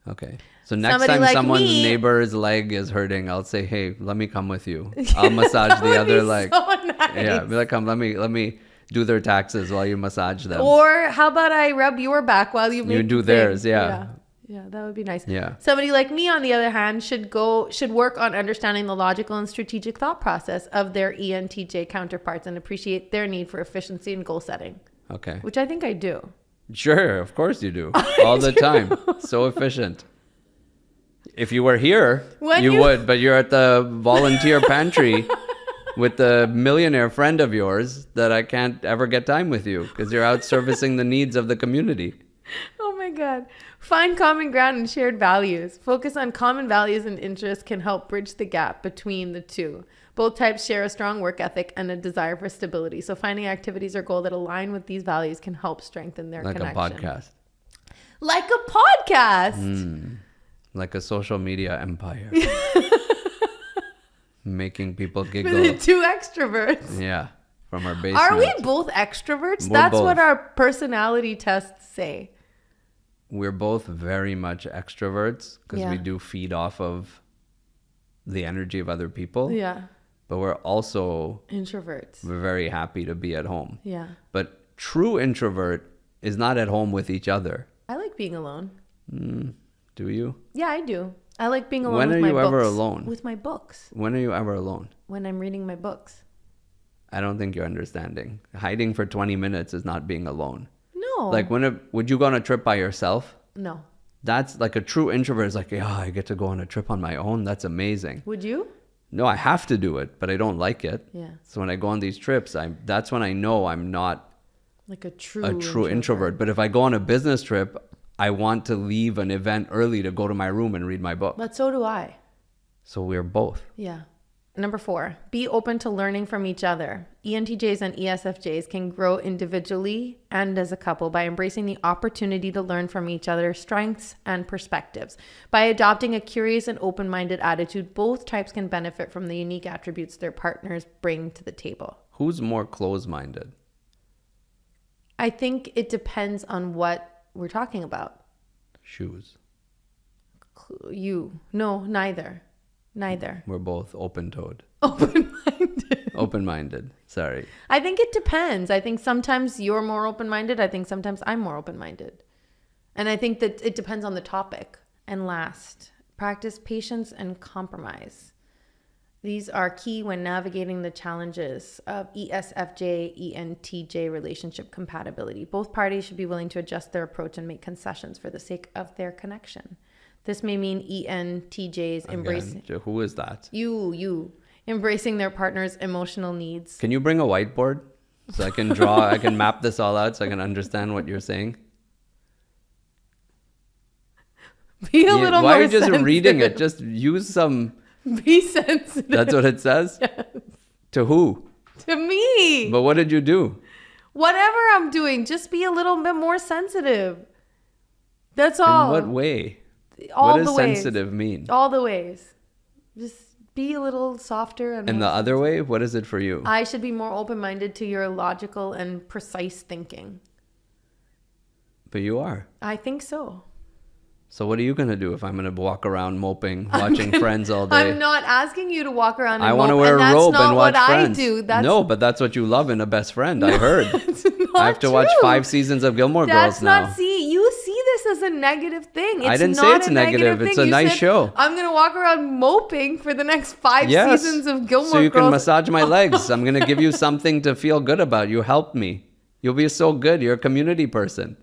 Okay. So next
Somebody
time
like
someone's
me-
neighbor's leg is hurting, I'll say, hey, let me come with you. I'll massage
That
the
would
other
be
leg.
so nice.
Yeah, be like, come, let me do their taxes while you massage them.
Or how about I rub your back while you make
do
the thing?
theirs, yeah.
Yeah, that would be nice.
Yeah.
Somebody like me, on the other hand, should work on understanding the logical and strategic thought process of their ENTJ counterparts and appreciate their need for efficiency and goal setting,
Okay.
which I think I do.
Sure, of course you do. All the time. So efficient. If you were here, you would, but you're at the volunteer pantry with the millionaire friend of yours that I can't ever get time with you because you're out servicing the needs of the community.
Oh my God. Find common ground and shared values. Focus on common values and interests can help bridge the gap between the two. Both types share a strong work ethic and a desire for stability. So finding activities or goals that align with these values can help strengthen their
Like
connection.
a podcast.
Like a podcast.
Like a social media empire. Making people
For
giggle.
the 2 extroverts.
Yeah. From our basement.
Are we both extroverts?
We're
That's
both.
what our personality tests say.
We're both very much extroverts because
Yeah.
we do feed off of the energy of other people.
Yeah.
But we're also
Introverts.
very happy to be at home.
Yeah.
But true introvert is not at home with each other.
I like being alone.
Do you?
Yeah, I do. I like being alone
When
with
are
my
you
books.
ever alone?
With my books.
When are you ever alone?
When I'm reading my books.
I don't think you're understanding. Hiding for 20 minutes is not being alone.
No.
Like would you go on a trip by yourself?
No.
That's like a true introvert is like, yeah, I get to go on a trip on my own. That's amazing.
Would you?
No, I have to do it, but I don't like it.
Yeah.
So when I go on these trips, that's when I know I'm not
Like a true
introvert. But if I go on a business trip, I want to leave an event early to go to my room and read my book.
But so do I.
So we're both.
Yeah. Number 4, be open to learning from each other. ENTJs and ESFJs can grow individually and as a couple by embracing the opportunity to learn from each other's strengths and perspectives. By adopting a curious and open-minded attitude, both types can benefit from the unique attributes their partners bring to the table.
Who's more close-minded?
I think it depends on what we're talking about.
Shoes.
You. No, neither. Neither.
We're both open-toed.
Open-minded.
Open-minded. Sorry.
I think it depends. I think sometimes you're more open-minded. I think sometimes I'm more open-minded. And I think that it depends on the topic. And last, practice patience and compromise. These are key when navigating the challenges of ESFJ, ENTJ relationship compatibility. Both parties should be willing to adjust their approach and make concessions for the sake of their connection. This may mean ENTJs embracing...
Again, who is that?
You. Embracing their partner's emotional needs.
Can you bring a whiteboard? so I can draw, I can map this all out so I can understand what you're saying?
Be a little more
Why are you just
sensitive.
reading it? Just use some...
Be sensitive.
That's what it says?
Yes.
To who?
To me.
But what did you do?
Whatever I'm doing, just be a little bit more sensitive. That's all.
In what way?
All
what does
the ways.
sensitive mean?
All the ways. Just be a little softer. And
the other way, what is it for you?
I should be more open-minded to your logical and precise thinking.
But you are.
I think so.
So what are you going to do if I'm going to walk around moping, watching Friends all day?
I'm not asking you to walk around and
I
want to
wear a robe and watch Friends.
I do. That's
no, but that's what you love in a best friend, I heard. I have to watch 5 seasons of Gilmore Girls now.
You see this as a negative thing.
I didn't say it's negative. It's a nice show.
I'm going to walk around moping for the next 5 seasons of Gilmore Girls.
So you can massage my legs. I'm going to give you something to feel good about. You helped me. You'll be so good. You're a community person.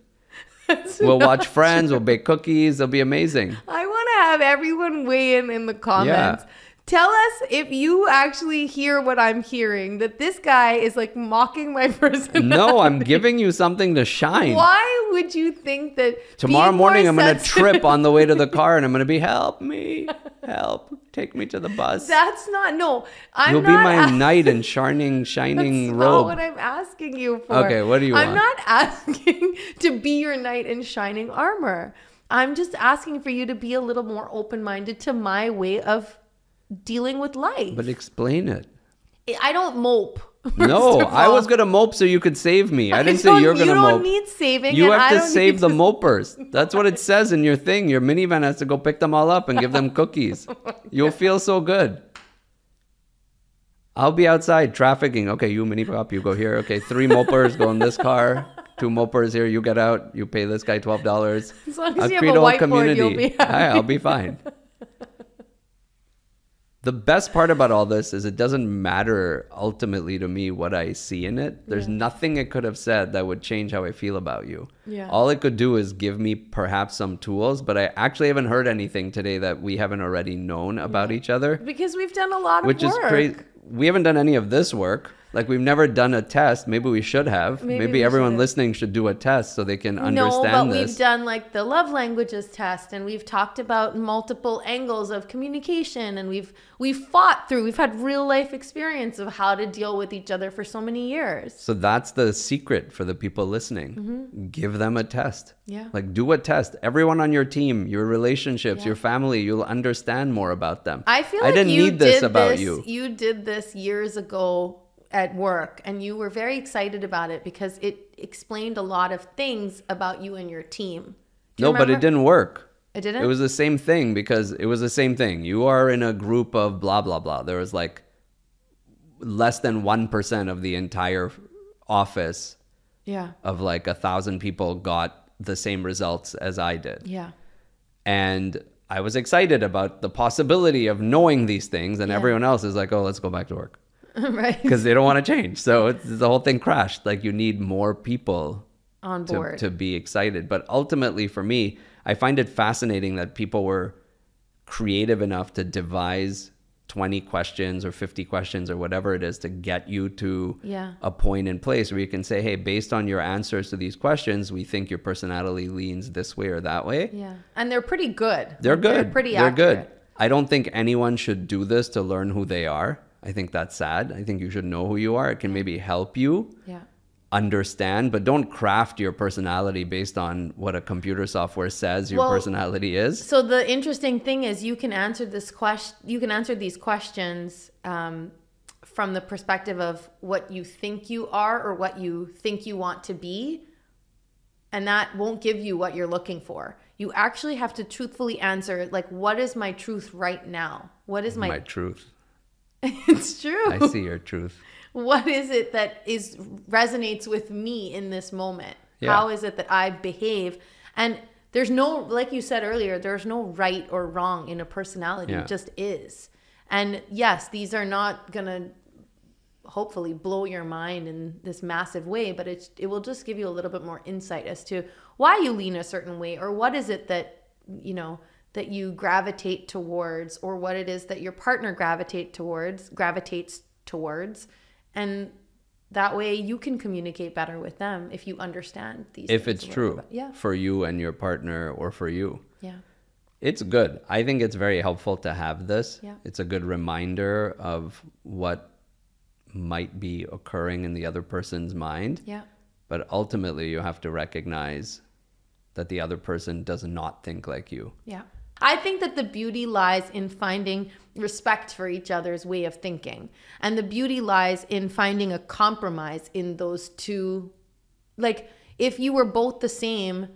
We'll watch Friends. We'll bake cookies. It'll be amazing.
I want to have everyone weigh in the comments. Yeah. Tell us if you actually hear what I'm hearing, that this guy is like mocking my personality.
No, I'm giving you something to shine.
Why would you think that
tomorrow morning I'm going to trip on the way to the car and I'm going to be, help me, help, take me to the bus.
That's not, no.
You'll be my knight in shining
That's
robe.
That's not what I'm asking you for.
Okay, what do you want?
I'm not asking to be your knight in shining armor. I'm just asking for you to be a little more open-minded to my way of dealing with life.
But explain it.
I don't mope.
No, I was going to mope so you could save me. I didn't say you're going to mope.
You don't need saving.
You have to save the mopers. That's what it says in your thing. Your minivan has to go pick them all up and give them cookies. You'll feel so good. I'll be outside trafficking. Okay, you mini pop, you go here. Okay, 3 mopers go in this car. 2 mopers here. You get out. You pay this guy $12.
As long as you have a whiteboard, you'll be happy.
I'll be fine. The best part about all this is it doesn't matter ultimately to me what I see in it. There's nothing it could have said that would change how I feel about you.
Yeah.
All it could do is give me perhaps some tools, but I actually haven't heard anything today that we haven't already known about each other.
Because we've done a lot of work.
Which is crazy. We haven't done any of this work. Like, we've never done a test. Maybe we should have. Maybe everyone listening should do a test so they can understand this.
We've done like the love languages test, and we've talked about multiple angles of communication, and we've had real life experience of how to deal with each other for so many years.
So that's the secret for the people listening. Mm-hmm. Give them a test.
Yeah.
Like, do a test. Everyone on your team, your relationships, your family, you'll understand more about them.
I feel like I didn't need this about you. You did this years ago at work, and you were very excited about it because it explained a lot of things about you and your team.
No, but it didn't work.
It didn't?
It was the same thing because it was the same thing. You are in a group of blah, blah, blah. There was like less than 1% of the entire office of like 1,000 people got the same results as I did.
Yeah.
And I was excited about the possibility of knowing these things, and everyone else is like, oh, let's go back to work.
Right.
Because they don't want to change. So the whole thing crashed. Like, you need more people
on board
to be excited. But ultimately for me, I find it fascinating that people were creative enough to devise 20 questions or 50 questions or whatever it is to get you to a point in place where you can say, hey, based on your answers to these questions, we think your personality leans this way or that way.
Yeah. And they're pretty good.
They're good.
They're pretty accurate.
They're good. I don't think anyone should do this to learn who they are. I think that's sad. I think you should know who you are. It can maybe help you understand, but don't craft your personality based on what a computer software says your personality is.
So the interesting thing is you can answer this question. You can answer these questions from the perspective of what you think you are or what you think you want to be, and that won't give you what you're looking for. You actually have to truthfully answer, like, what is my truth right now? What is my
truth?
It's true.
I see your truth.
What is it that resonates with me in this moment?
Yeah.
How is it that I behave? And there's no, like you said earlier, there's no right or wrong in a personality. It just is. And yes, these are not going to hopefully blow your mind in this massive way, but it will just give you a little bit more insight as to why you lean a certain way, or what is it that, you know, that you gravitate towards, or what it is that your partner gravitates towards, and That way you can communicate better with them if you understand these
If
things
it's
a little
true
bit. Yeah.
for you and your partner or for you.
Yeah.
It's good. I think it's very helpful to have this.
Yeah.
It's a good reminder of what might be occurring in the other person's mind.
Yeah.
But ultimately, you have to recognize that the other person does not think like you.
Yeah. I think that the beauty lies in finding respect for each other's way of thinking. And the beauty lies in finding a compromise in those two. Like, if you were both the same,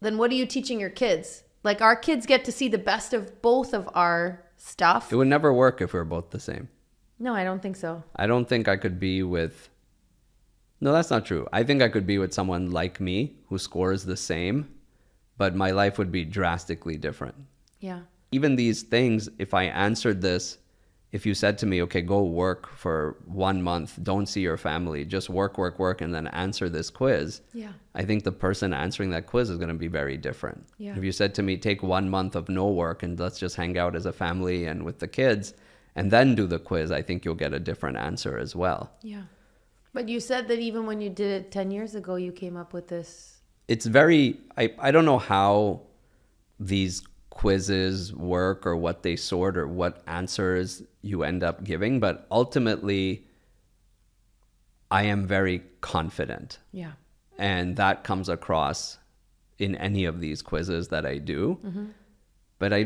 then what are you teaching your kids? Like, our kids get to see the best of both of our stuff.
It would never work if we were both the same.
No, I don't think so.
I don't think I could be with... No, that's not true. I think I could be with someone like me who scores the same, but my life would be drastically different.
Yeah.
Even these things, if I answered this, if you said to me, okay, go work for 1 month, don't see your family, just work, and then answer this quiz.
Yeah.
I think the person answering that quiz is going to be very different.
Yeah.
If you said to me, take 1 month of no work and let's just hang out as a family and with the kids and then do the quiz, I think you'll get a different answer as well.
Yeah. But you said that even when you did it 10 years ago, you came up with this.
It's very, I don't know how these quizzes work or what they sort or what answers you end up giving, but ultimately I am very confident.
Yeah.
And that comes across in any of these quizzes that I do. Mm-hmm. But I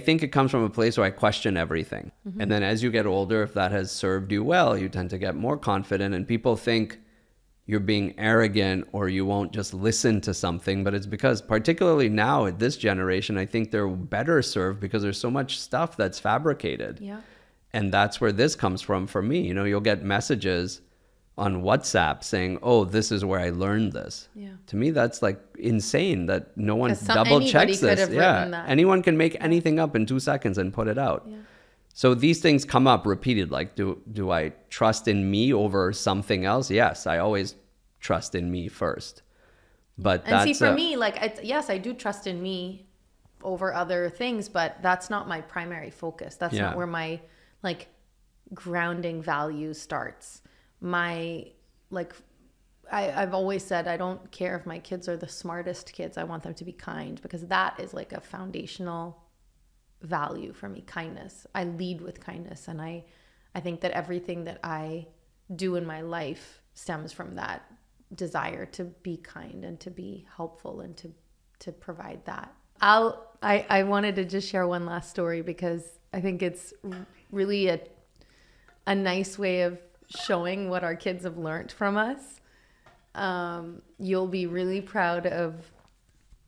think it comes from a place where I question everything. Mm-hmm. And then as you get older, if that has served you well, you tend to get more confident, and people think you're being arrogant or you won't just listen to something. But it's because, particularly now at this generation, I think they're better served because there's so much stuff that's fabricated.
Yeah.
And that's where this comes from for me. You know, you'll get messages on WhatsApp saying, oh, this is where I learned this.
Yeah.
To me, that's like insane that no one
'Cause
double checks
anybody could
this.
have written that.
Anyone can make anything up in 2 seconds and put it out.
Yeah.
So these things come up repeated. Like, do I trust in me over something else? Yes, I always trust in me first. But
And see, for me, like, yes, I do trust in me over other things, but that's not my primary focus. That's not where my, like, grounding value starts. I've always said I don't care if my kids are the smartest kids. I want them to be kind, because that is like a foundational value for me, kindness. I lead with kindness, and I think that everything that I do in my life stems from that desire to be kind and to be helpful and to provide that. I wanted to just share one last story because I think it's really a nice way of showing what our kids have learned from us. You'll be really proud of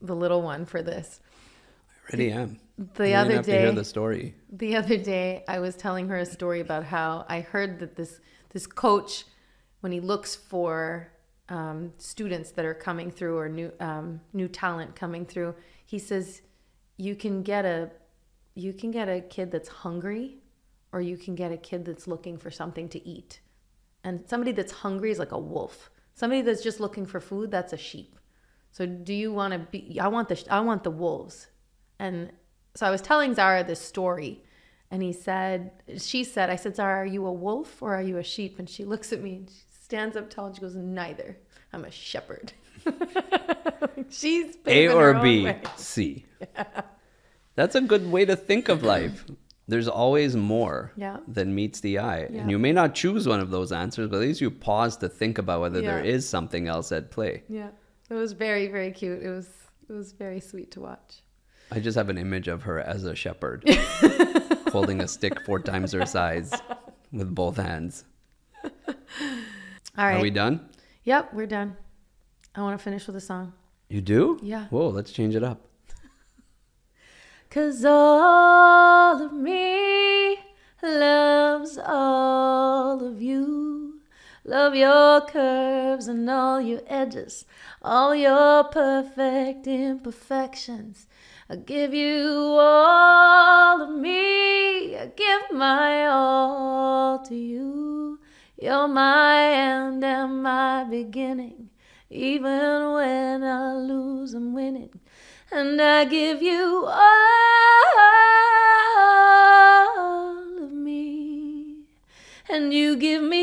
the little one for this.
I already am.
The other
have to hear the story.
The other day, I was telling her a story about how I heard that this coach, when he looks for students that are coming through or new talent coming through, he says you can get a kid that's hungry, or you can get a kid that's looking for something to eat. And somebody that's hungry is like a wolf. Somebody that's just looking for food, that's a sheep. So do you want to be? I want the wolves. And so I was telling Zara this story, and she said, I said, Zara, are you a wolf or are you a sheep? And she looks at me and she stands up tall and she goes, neither. I'm a shepherd. She's
A or B,
way.
C. Yeah. That's a good way to think of life. There's always more than meets the eye. Yeah. And you may not choose one of those answers, but at least you pause to think about whether there is something else at play.
Yeah. It was very, very cute. It was very sweet to watch.
I just have an image of her as a shepherd holding a stick 4 times her size with both hands.
All right.
Are we done?
Yep, we're done. I want to finish with a song.
You do?
Yeah.
Whoa, let's change it up.
'Cause all of me loves all of you. Love your curves and all your edges, all your perfect imperfections. I give you all of me. I give my all to you. You're my end and my beginning. Even when I lose, I'm winning. And I give you all of me. And you give me